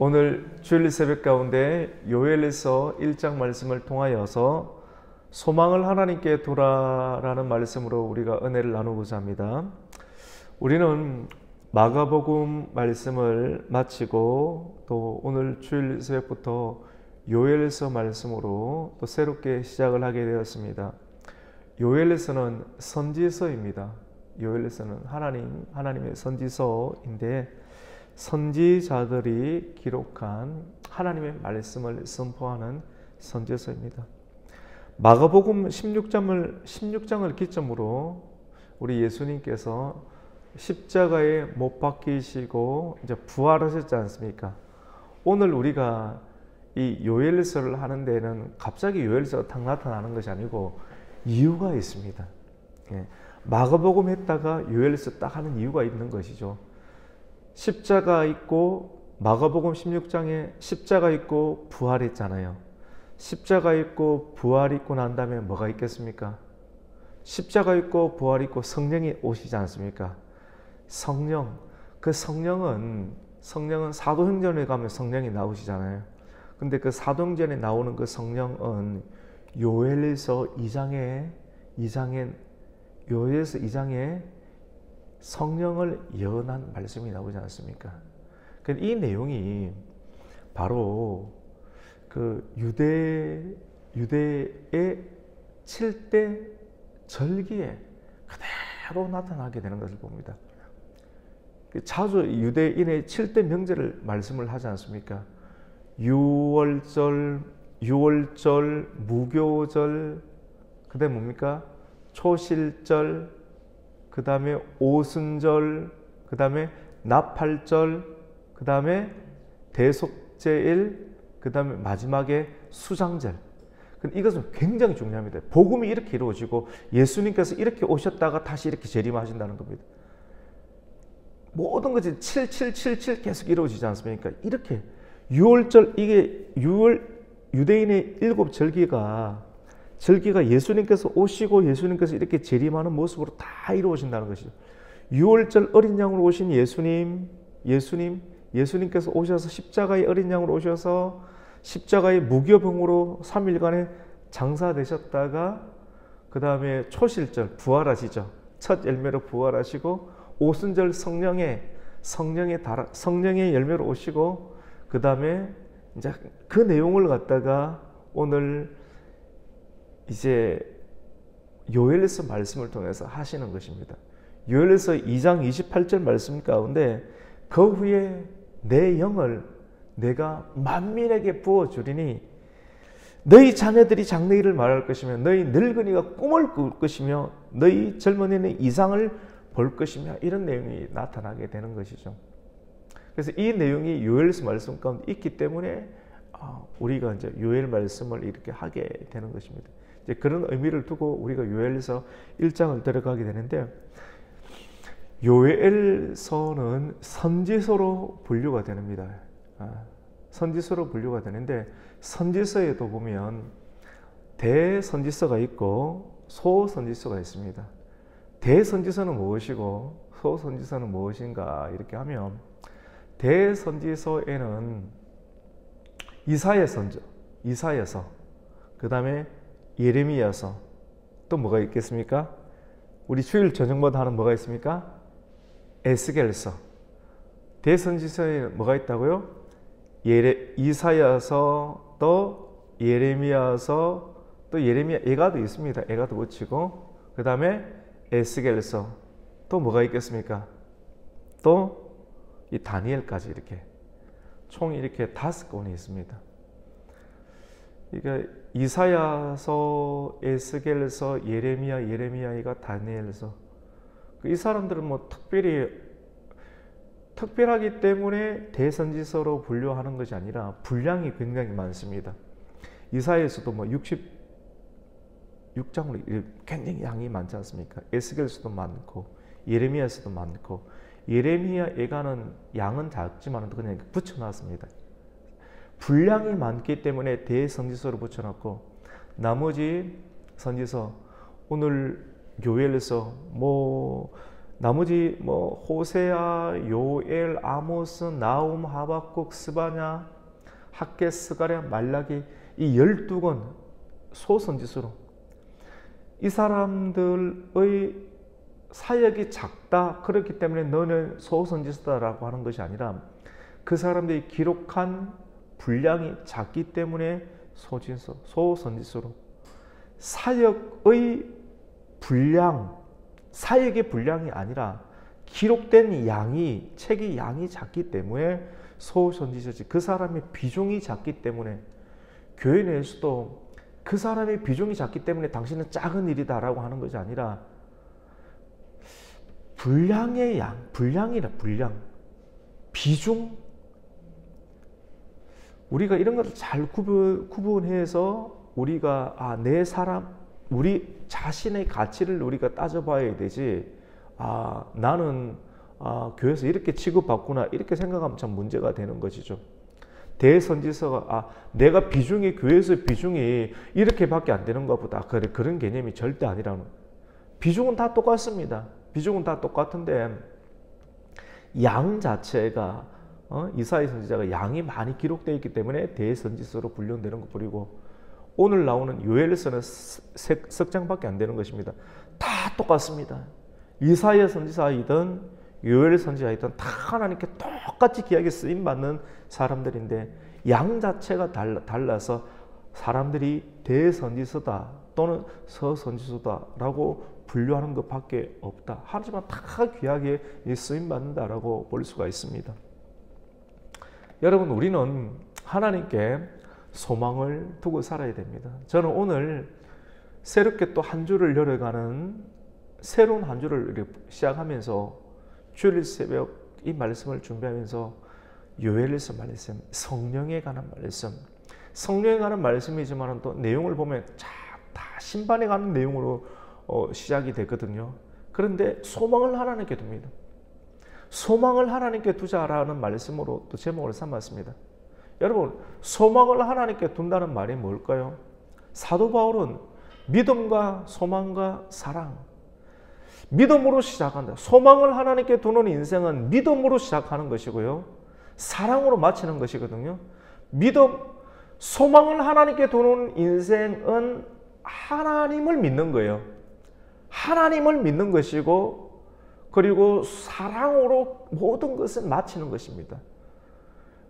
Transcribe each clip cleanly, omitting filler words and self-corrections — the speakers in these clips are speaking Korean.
오늘 주일 새벽 가운데 요엘에서 1장 말씀을 통하여서 소망을 하나님께 두라라는 말씀으로 우리가 은혜를 나누고자 합니다. 우리는 마가복음 말씀을 마치고 또 오늘 주일 새벽부터 요엘에서 말씀으로 또 새롭게 시작을 하게 되었습니다. 요엘에서는 선지서입니다. 요엘에서는 하나님의 선지서인데 선지자들이 기록한 하나님의 말씀을 선포하는 선지서입니다. 마가복음 16장을 기점으로 우리 예수님께서 십자가에 못 박히시고 이제 부활하셨지 않습니까? 오늘 우리가 이 요엘서를 하는 데는 갑자기 요엘서가 탁 나타나는 것이 아니고 이유가 있습니다. 마가복음 했다가 요엘서 딱 하는 이유가 있는 것이죠. 십자가 있고 마가복음 16장에 십자가 있고 부활했잖아요. 십자가 있고 부활 있고 난 다음에 뭐가 있겠습니까? 십자가 있고 부활 있고 성령이 오시지 않습니까? 성령, 그 성령은 사도행전에 가면 성령이 나오시잖아요. 근데 그 사도행전에 나오는 그 성령은 요엘서 2장에 성령을 예언한 말씀이 나오지 않습니까? 이 내용이 바로 그 유대의 7대 절기에 그대로 나타나게 되는 것을 봅니다. 자주 유대인의 7대 명절을 말씀을 하지 않습니까? 유월절, 무교절, 그 다음에 뭡니까? 초실절, 그 다음에 오순절, 그 다음에 나팔절, 그 다음에 대속제일, 그 다음에 마지막에 수장절. 이것은 굉장히 중요합니다. 복음이 이렇게 이루어지고 예수님께서 이렇게 오셨다가 다시 이렇게 재림하신다는 겁니다. 모든 것이 7777 계속 이루어지지 않습니까? 이렇게 유월절, 이게 유대인의 7 절기가 예수님께서 오시고 예수님께서 이렇게 재림하는 모습으로 다 이루어진다는 것이죠. 6월절 어린 양으로 오신 예수님께서 오셔서 십자가의 어린 양으로 오셔서 십자가의 무교병으로 3일간의 장사되셨다가 그 다음에 초실절 부활하시죠. 첫 열매로 부활하시고 오순절 성령의 열매로 오시고 그 다음에 이제 그 내용을 갖다가 오늘 이제 요엘서 말씀을 통해서 하시는 것입니다. 요엘서 2장 28절 말씀 가운데 그 후에 내 영을 내가 만민에게 부어주리니 너희 자녀들이 장래일을 말할 것이며 너희 늙은이가 꿈을 꿀 것이며 너희 젊은이는 이상을 볼 것이며 이런 내용이 나타나게 되는 것이죠. 그래서 이 내용이 요엘서 말씀 가운데 있기 때문에 우리가 이제 요엘 말씀을 이렇게 하게 되는 것입니다. 이제 그런 의미를 두고 우리가 요엘서 1장을 들어가게 되는데 요엘서는 선지서로 분류가 됩니다. 선지서로 분류가 되는데 선지서에도 보면 대선지서가 있고 소선지서가 있습니다. 대선지서는 무엇이고 소선지서는 무엇인가 이렇게 하면 대선지서에는 이사야서, 그 다음에 예레미야서, 또 뭐가 있겠습니까? 우리 주일 저녁마다 하는 뭐가 있습니까? 에스겔서. 대선지서에 뭐가 있다고요? 이사야서, 또 예레미야서, 또 예레미야 애가도 있습니다. 애가도 붙이고 그 다음에 에스겔서, 또 뭐가 있겠습니까? 또 이 다니엘까지 이렇게 총 이렇게 5권이 있습니다. 그러니까 이사야서, 에스겔서, 예레미야가 다니엘서. 이 사람들은 뭐 특별하기 때문에 대선지서로 분류하는 것이 아니라 분량이 굉장히 많습니다. 이사야서도 뭐 66장으로 굉장히 양이 많지 않습니까? 에스겔서도 많고 예레미야서도 많고 예레미야 애가는 양은 작지만 그냥 붙여놨습니다. 분량이 많기 때문에 대선지서로 붙여놨고 나머지 선지서 오늘 요엘서 나머지 뭐 호세아, 요엘, 아모스, 나움, 하박국, 스바냐, 학개, 스가랴, 말라기 이 12권 소선지서로 이 사람들의 사역이 작다 그렇기 때문에 너는 소선지서다라고 하는 것이 아니라 그 사람들이 기록한 분량이 작기 때문에 소선지서로 사역의 분량, 사역의 분량이 아니라 기록된 양이, 책의 양이 작기 때문에 소선지서지. 그 사람의 비중이 작기 때문에 교회 내에서도 그 사람의 비중이 작기 때문에 당신은 작은 일이다 라고 하는 것이 아니라 분량의 양, 분량이라 분량, 비중. 우리가 이런 것을 잘 구분해서 우리가 내 사람, 우리 자신의 가치를 우리가 따져봐야 되지. 나는 교회에서 이렇게 취급받구나 이렇게 생각하면 참 문제가 되는 것이죠. 대선지서가 내가 비중이 교회에서 비중이 이렇게밖에 안 되는가 보다 그런 개념이 절대 아니라는. 비중은 다 똑같습니다. 비중은 다 똑같은데 양 자체가 이사야 선지자가 양이 많이 기록되어 있기 때문에 대선지서로 분류되는 것 뿐이고 오늘 나오는 요엘서는 석 장밖에 안 되는 것입니다. 다 똑같습니다. 이사야 선지자이든 요엘 선지자이든 다 하나님께 똑같이 귀하게 쓰임받는 사람들인데 양 자체가 달라서 사람들이 대선지서다 또는 서선지서다라고 분류하는 것밖에 없다. 하지만 다 귀하게 쓰임받는다라고 볼 수가 있습니다. 여러분, 우리는 하나님께 소망을 두고 살아야 됩니다. 저는 오늘 새롭게 또 한 주를 열어가는 새로운 한 주를 시작하면서 주일 새벽 이 말씀을 준비하면서 요엘에서 말씀, 성령에 관한 말씀, 성령에 관한 말씀이지만 또 내용을 보면 다 신반에 관한 내용으로 시작이 되거든요. 그런데 소망을 하나님께 둡니다. 소망을 하나님께 두자라는 말씀으로 또 제목을 삼았습니다. 여러분, 소망을 하나님께 둔다는 말이 뭘까요? 사도 바울은 믿음과 소망과 사랑, 믿음으로 시작한다. 소망을 하나님께 두는 인생은 믿음으로 시작하는 것이고요. 사랑으로 마치는 것이거든요. 믿음, 소망을 하나님께 두는 인생은 하나님을 믿는 거예요. 하나님을 믿는 것이고 그리고 사랑으로 모든 것을 마치는 것입니다.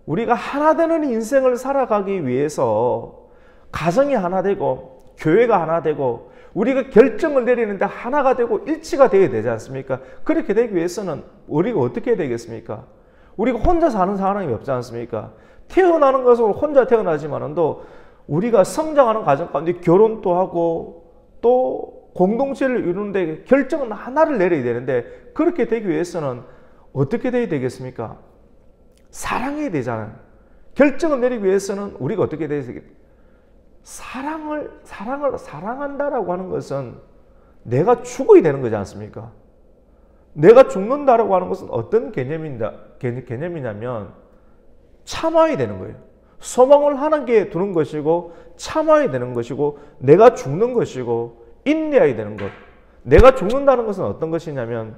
우리가 하나 되는 인생을 살아가기 위해서 가정이 하나 되고 교회가 하나 되고 우리가 결정을 내리는데 하나가 되고 일치가 되어야 되지 않습니까? 그렇게 되기 위해서는 우리가 어떻게 해야 되겠습니까? 우리가 혼자 사는 사람이 없지 않습니까? 태어나는 것으로 혼자 태어나지만도 우리가 성장하는 과정 가운데 결혼도 하고 또 공동체를 이루는데 결정은 하나를 내려야 되는데 그렇게 되기 위해서는 어떻게 돼야 되겠습니까? 사랑해야 되잖아요. 결정을 내리기 위해서는 우리가 어떻게 돼야 되겠습니까? 사랑을 사랑한다라고 하는 것은 내가 죽어야 되는 거지 않습니까? 내가 죽는다라고 하는 것은 어떤 개념이냐면 참아야 되는 거예요. 소망을 하나님께 두는 것이고 참아야 되는 것이고 내가 죽는 것이고 인내해야 되는 것. 내가 죽는다는 것은 어떤 것이냐면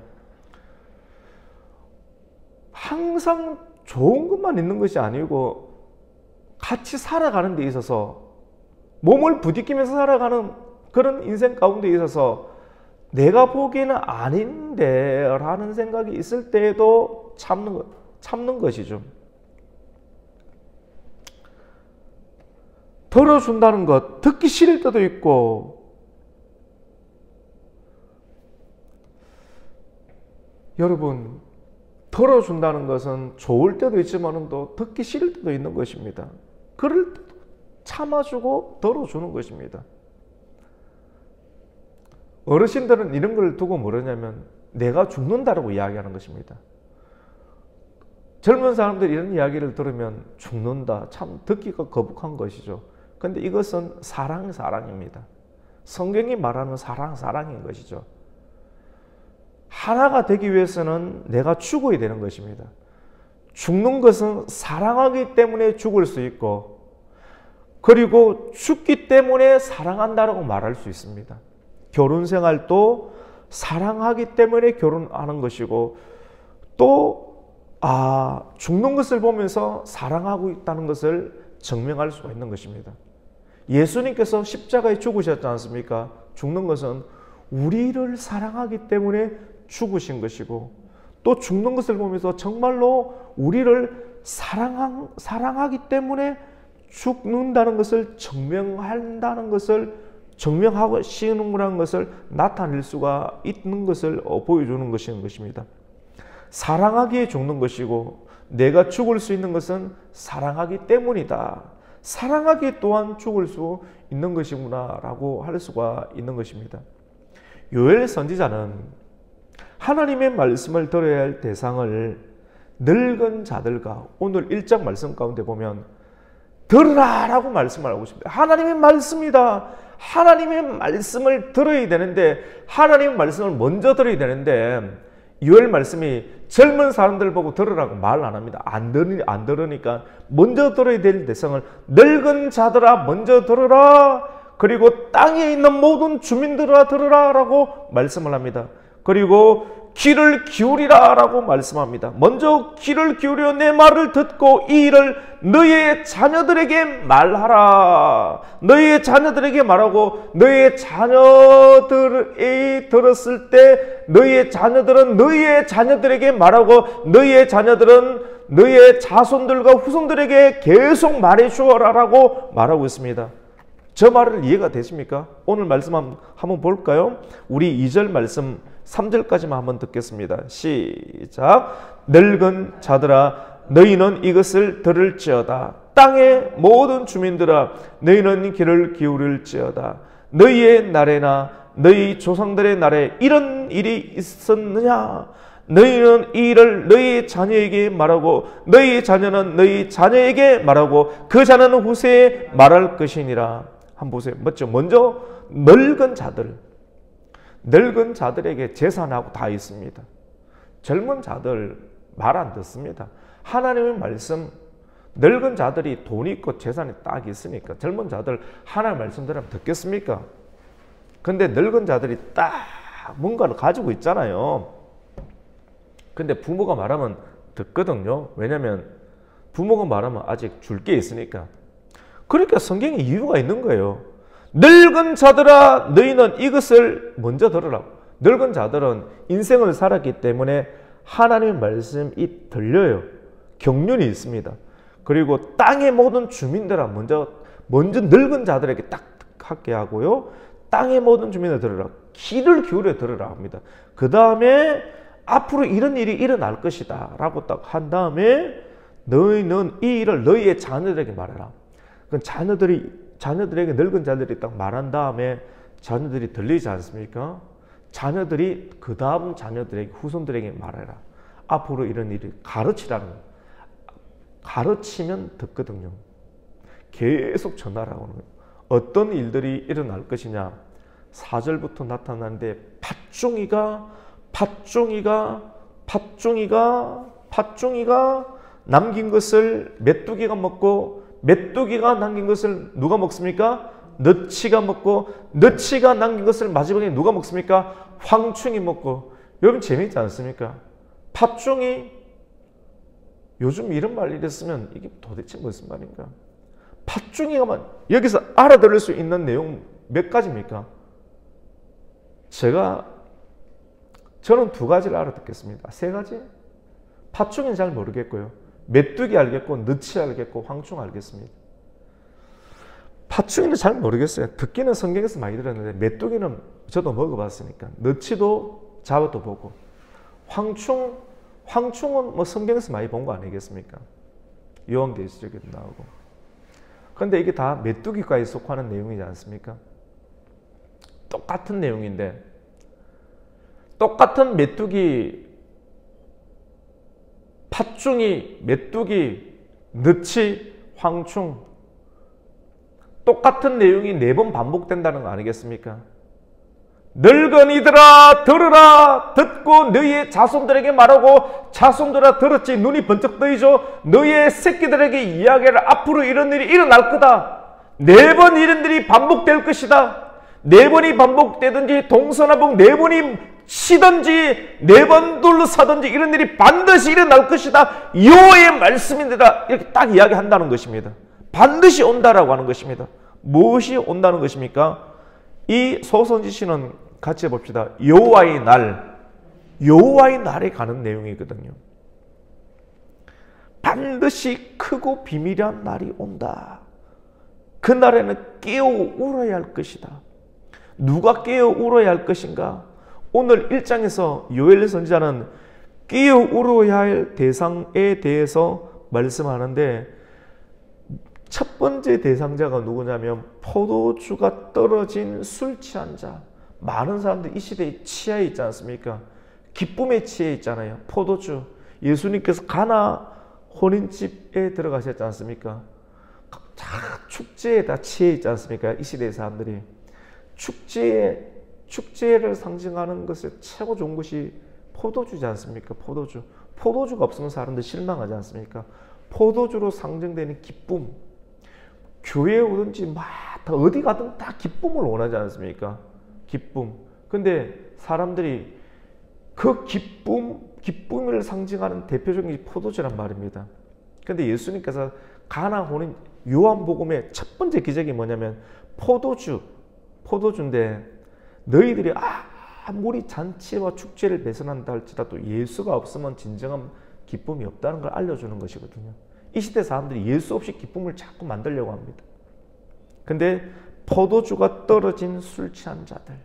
항상 좋은 것만 있는 것이 아니고 같이 살아가는 데 있어서 몸을 부딪히면서 살아가는 그런 인생 가운데 있어서 내가 보기에는 아닌데 라는 생각이 있을 때에도 참는 것이죠. 들어준다는 것, 듣기 싫을 때도 있고 여러분, 들어준다는 것은 좋을 때도 있지만 또 듣기 싫을 때도 있는 것입니다. 그럴 때도 참아주고 들어주는 것입니다. 어르신들은 이런 걸 두고 뭐냐면 내가 죽는다라고 이야기하는 것입니다. 젊은 사람들이 이런 이야기를 들으면 죽는다, 참 듣기가 거북한 것이죠. 그런데 이것은 사랑입니다. 성경이 말하는 사랑인 것이죠. 하나가 되기 위해서는 내가 죽어야 되는 것입니다. 죽는 것은 사랑하기 때문에 죽을 수 있고 그리고 죽기 때문에 사랑한다라고 말할 수 있습니다. 결혼 생활도 사랑하기 때문에 결혼하는 것이고, 또 죽는 것을 보면서 사랑하고 있다는 것을 증명할 수가 있는 것입니다. 예수님께서 십자가에 죽으셨지 않습니까? 죽는 것은 우리를 사랑하기 때문에 죽으신 것이고, 또 죽는 것을 보면서 정말로 우리를 사랑하기 때문에 죽는다는 것을 증명한다는 것을, 증명하시는 것을 나타낼 수가 있는 것을 보여주는 것입니다. 사랑하기에 죽는 것이고, 내가 죽을 수 있는 것은 사랑하기 때문이다. 사랑하기 또한 죽을 수 있는 것이구나 라고 할 수가 있는 것입니다. 요엘 선지자는 하나님의 말씀을 들어야 할 대상을 늙은 자들과, 오늘 1장 말씀 가운데 보면 들으라 라고 말씀을 하고 있습니다. 하나님의 말씀이다. 하나님의 말씀을 들어야 되는데, 하나님의 말씀을 먼저 들어야 되는데, 요엘 말씀이 젊은 사람들 보고 들으라고 말 안 합니다. 안 들으니까 먼저 들어야 될 대상을 늙은 자들아 먼저 들으라, 그리고 땅에 있는 모든 주민들아 들으라 라고 말씀을 합니다. 그리고 귀를 기울이라 라고 말씀합니다. 먼저 귀를 기울여 내 말을 듣고 이 일을 너희의 자녀들에게 말하라. 너희의 자녀들에게 말하고, 너희의 자녀들이 들었을 때 너희의 자녀들은 너희의 자녀들에게 말하고, 너희의 자녀들은 너희의 자손들과 후손들에게 계속 말해 주어라 라고 말하고 있습니다. 저 말을 이해가 되십니까? 오늘 말씀 한번 볼까요? 우리 2절 말씀 3절까지만 한번 듣겠습니다. 시작. 늙은 자들아 너희는 이것을 들을지어다. 땅의 모든 주민들아 너희는 귀를 기울일지어다. 너희의 날에나 너희 조상들의 날에 이런 일이 있었느냐? 너희는 이 일을 너희 자녀에게 말하고, 너희 자녀는 너희 자녀에게 말하고, 그 자녀는 후세에 말할 것이니라. 한번 보세요. 맞죠? 먼저 늙은 자들에게 재산하고 다 있습니다. 젊은 자들 말 안 듣습니다. 하나님의 말씀, 늙은 자들이 돈이 있고 재산이 딱 있으니까 젊은 자들 하나님의 말씀 들으면 듣겠습니까? 근데 늙은 자들이 딱 뭔가를 가지고 있잖아요. 근데 부모가 말하면 듣거든요. 왜냐하면 부모가 말하면 아직 줄 게 있으니까. 그러니까 성경에 이유가 있는 거예요. 늙은 자들아 너희는 이것을 먼저 들으라고. 늙은 자들은 인생을 살았기 때문에 하나님의 말씀이 들려요. 경륜이 있습니다. 그리고 땅의 모든 주민들아 먼저 늙은 자들에게 딱 하게 하고요. 땅의 모든 주민들 들으라. 귀를 기울여 들으라 합니다. 그 다음에 앞으로 이런 일이 일어날 것이다 라고 딱 한 다음에 너희는 이 일을 너희의 자녀들에게 말해라. 자녀들에게 늙은 자들이 딱 말한 다음에 자녀들이 들리지 않습니까? 자녀들이 그 다음 자녀들에게, 후손들에게 말해라. 앞으로 이런 일을 가르치라는 거예요. 가르치면 듣거든요. 계속 전하라고 하는 거예요. 어떤 일들이 일어날 것이냐. 4절부터 나타나는데 팥종이가 남긴 것을 메뚜기가 먹고, 메뚜기가 남긴 것을 누가 먹습니까? 너치가 먹고, 너치가 남긴 것을 마지막에 누가 먹습니까? 황충이 먹고. 여러분 재미있지 않습니까? 팥종이, 요즘 이런 말 이랬으면 이게 도대체 무슨 말인가? 팥종이가 여기서 알아들을 수 있는 내용 몇 가지입니까? 저는 2가지를 알아듣겠습니다. 3가지? 팥종이는 잘 모르겠고요. 메뚜기 알겠고, 너치 알겠고, 황충 알겠습니다. 팥종이는 잘 모르겠어요. 듣기는 성경에서 많이 들었는데, 메뚜기는 저도 먹어봤으니까. 너치도 잡아도 보고. 황충은 뭐 성경에서 많이 본 거 아니겠습니까? 요한계시록에도 나오고. 그런데 이게 다 메뚜기과에 속하는 내용이지 않습니까? 똑같은 내용인데, 똑같은 메뚜기, 팥종이, 메뚜기, 너치, 황충, 똑같은 내용이 4번 반복된다는 거 아니겠습니까? 늙은이들아 들으라. 듣고 너희의 자손들에게 말하고, 자손들아 들었지 눈이 번쩍 뜨이죠. 너희의 새끼들에게 이야기를. 앞으로 이런 일이 일어날 거다. 4번 이런 일이 반복될 것이다. 4번이 반복되든지 동서남북 4번이 치든지 네 번 둘러싸든지 이런 일이 반드시 일어날 것이다. 여호와의 말씀입니다. 이렇게 딱 이야기한다는 것입니다. 반드시 온다라고 하는 것입니다. 무엇이 온다는 것입니까? 이 소선지시는 같이 해봅시다. 여호와의 날, 여호와의 날에 가는 내용이거든요. 반드시 크고 비밀한 날이 온다. 그 날에는 깨어 울어야 할 것이다. 누가 깨어 울어야 할 것인가? 오늘 1장에서 요엘 선지자는 깨어 울어야 할 대상에 대해서 말씀하는데 첫 번째 대상자가 누구냐면 포도주가 떨어진 술 취한 자. 많은 사람들이 이 시대에 취해 있지 않습니까? 기쁨에 취해 있잖아요. 포도주. 예수님께서 가나 혼인집에 들어가셨지 않습니까? 축제에 다 취해 있지 않습니까? 이 시대의 사람들이. 축제를 상징하는 것에 최고 좋은 것이 포도주지 않습니까? 포도주. 포도주가 없으면 사람들 실망하지 않습니까? 포도주로 상징되는 기쁨. 교회에 오든지 막 다 어디 가든 다 기쁨을 원하지 않습니까? 기쁨. 근데 사람들이 그 기쁨을 상징하는 대표적인 포도주란 말입니다. 근데 예수님께서 가나 혼인 요한복음의 첫 번째 기적이 뭐냐면 포도주인데 너희들이 아무리 잔치와 축제를 배선한다 할지라도 예수가 없으면 진정한 기쁨이 없다는 걸 알려주는 것이거든요. 이 시대 사람들이 예수 없이 기쁨을 자꾸 만들려고 합니다. 근데 포도주가 떨어진 술 취한 자들,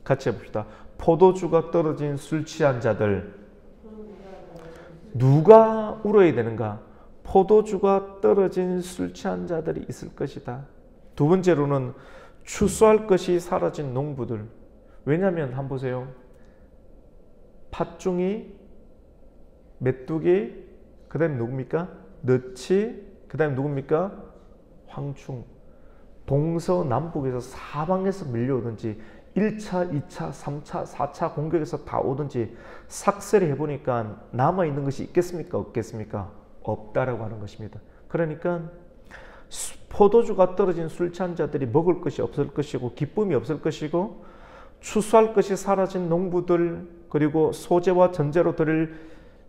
같이 해봅시다. 포도주가 떨어진 술 취한 자들, 누가 울어야 되는가? 포도주가 떨어진 술 취한 자들이 있을 것이다. 두 번째로는 추수할 것이 사라진 농부들. 왜냐하면 한번 보세요. 팥종이, 메뚜기, 그 다음에 누굽니까? 너치, 그 다음에 누굽니까? 황충. 동서남북에서 사방에서 밀려오든지 1차, 2차, 3차, 4차 공격에서 다 오든지 삭세를 해보니까 남아있는 것이 있겠습니까? 없겠습니까? 없다라고 하는 것입니다. 그러니까 포도주가 떨어진 술 취한 자들이 먹을 것이 없을 것이고 기쁨이 없을 것이고 추수할 것이 사라진 농부들 그리고 소재와 전제로 드릴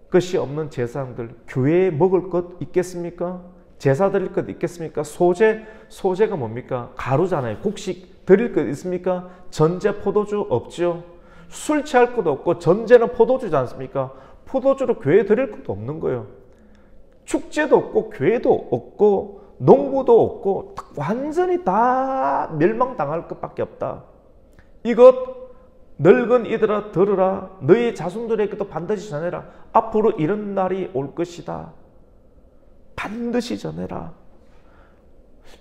것이 없는 제사장들 교회에 먹을 것 있겠습니까? 제사 드릴 것 있겠습니까? 소재가 뭡니까? 가루잖아요. 곡식 드릴 것 있습니까? 전제 포도주 없죠. 술 취할 것도 없고 전제는 포도주지 않습니까? 포도주로 교회에 드릴 것도 없는 거예요. 축제도 없고 교회도 없고 농부도 없고 완전히 다 멸망당할 것밖에 없다. 이것 늙은 이들아 들으라. 너희 자손들에게도 반드시 전해라. 앞으로 이런 날이 올 것이다. 반드시 전해라.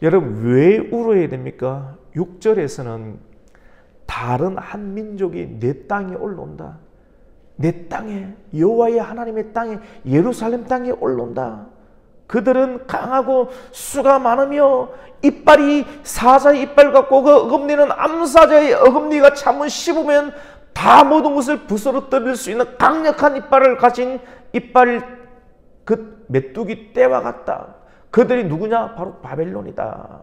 여러분 왜 울어야 됩니까? 6절에서는 다른 한 민족이 내 땅에 올라온다. 내 땅에 여호와의 하나님의 땅에 예루살렘 땅에 올라온다. 그들은 강하고 수가 많으며 이빨이 사자의 이빨 같고 그 어금니는 암사자의 어금니가 참을 씹으면 다 모든 것을 부스러뜨릴 수 있는 강력한 이빨을 가진 이빨 그 메뚜기 떼와 같다. 그들이 누구냐? 바로 바벨론이다.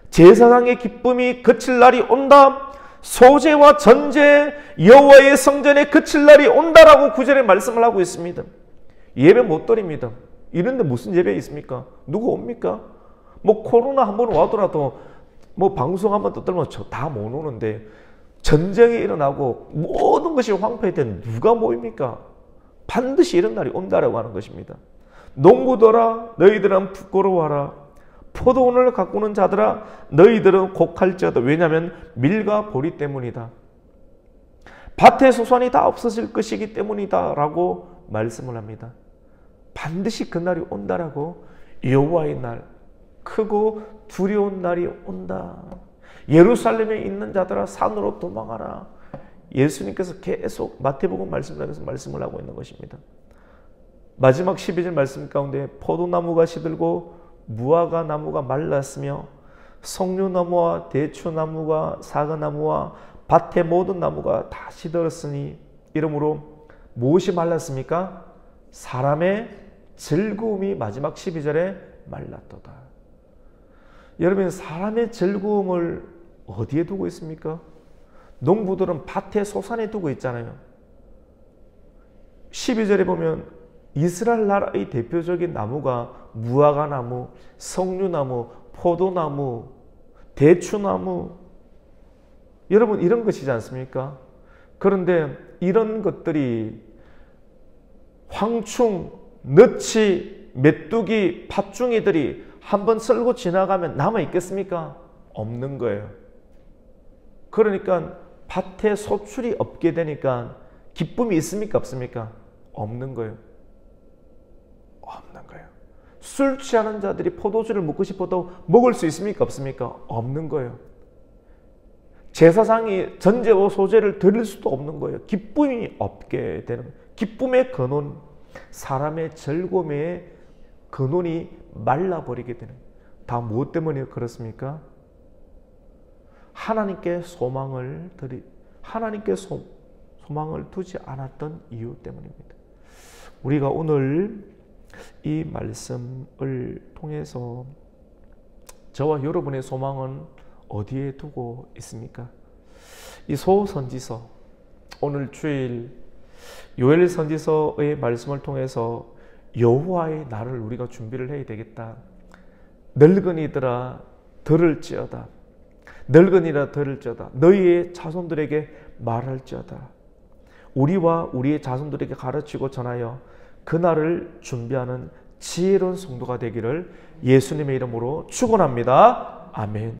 제사장의 기쁨이 그칠 날이 온다. 소재와 전제 여호와의 성전에 그칠 날이 온다라고 9절에 말씀을 하고 있습니다. 예배 못 드립니다. 이런데 무슨 예배 있습니까? 누구 옵니까? 뭐 코로나 한 번 와더라도 뭐 방송 한 번 떠들면 다 못 오는데 전쟁이 일어나고 모든 것이 황폐될 때 누가 모입니까? 반드시 이런 날이 온다라고 하는 것입니다. 농부들아 너희들은 부끄러워하라. 포도원을 가꾸는 자들아 너희들은 곡할지어다. 왜냐하면 밀과 보리 때문이다. 밭의 소산이 다 없어질 것이기 때문이다 라고 말씀을 합니다. 반드시 그날이 온다라고 여호와의 날 크고 두려운 날이 온다. 예루살렘에 있는 자들아 산으로 도망하라. 예수님께서 계속 마태복음 말씀장에서 말씀을 하고 있는 것입니다. 마지막 12절 말씀 가운데 포도나무가 시들고 무화과 나무가 말랐으며 석류나무와 대추나무가 사과나무와 밭의 모든 나무가 다 시들었으니 이러므로 무엇이 말랐습니까? 사람의 즐거움이 마지막 12절에 말랐도다. 여러분 사람의 즐거움을 어디에 두고 있습니까? 농부들은 밭에 소산에 두고 있잖아요. 12절에 보면 이스라엘 나라의 대표적인 나무가 무화과나무, 석류나무, 포도나무, 대추나무, 여러분 이런 것이지 않습니까? 그런데 이런 것들이 황충, 너치, 메뚜기, 팥중이들이 한번 썰고 지나가면 남아있겠습니까? 없는 거예요. 그러니까 밭에 소출이 없게 되니까 기쁨이 있습니까? 없습니까? 없는 거예요. 없는 거예요. 술 취하는 자들이 포도주를 먹고 싶어도 먹을 수 있습니까? 없습니까? 없는 거예요. 제사장이 전제와 소제를 드릴 수도 없는 거예요. 기쁨이 없게 되는 거예요. 기쁨의 근원, 사람의 즐거움의 근원이 말라버리게 되는 거예요. 다 무엇 때문에 그렇습니까? 하나님께 소망을 두지 않았던 이유 때문입니다. 우리가 오늘 이 말씀을 통해서 저와 여러분의 소망은 어디에 두고 있습니까? 이 소선지서, 오늘 주일 요엘 선지서의 말씀을 통해서 여호와의 날을 우리가 준비를 해야 되겠다. 늙은이들아 들을지어다. 늙은이라 들을지어다. 너희의 자손들에게 말할지어다. 우리와 우리의 자손들에게 가르치고 전하여 그날을 준비하는 지혜로운 성도가 되기를 예수님의 이름으로 축원합니다. 아멘.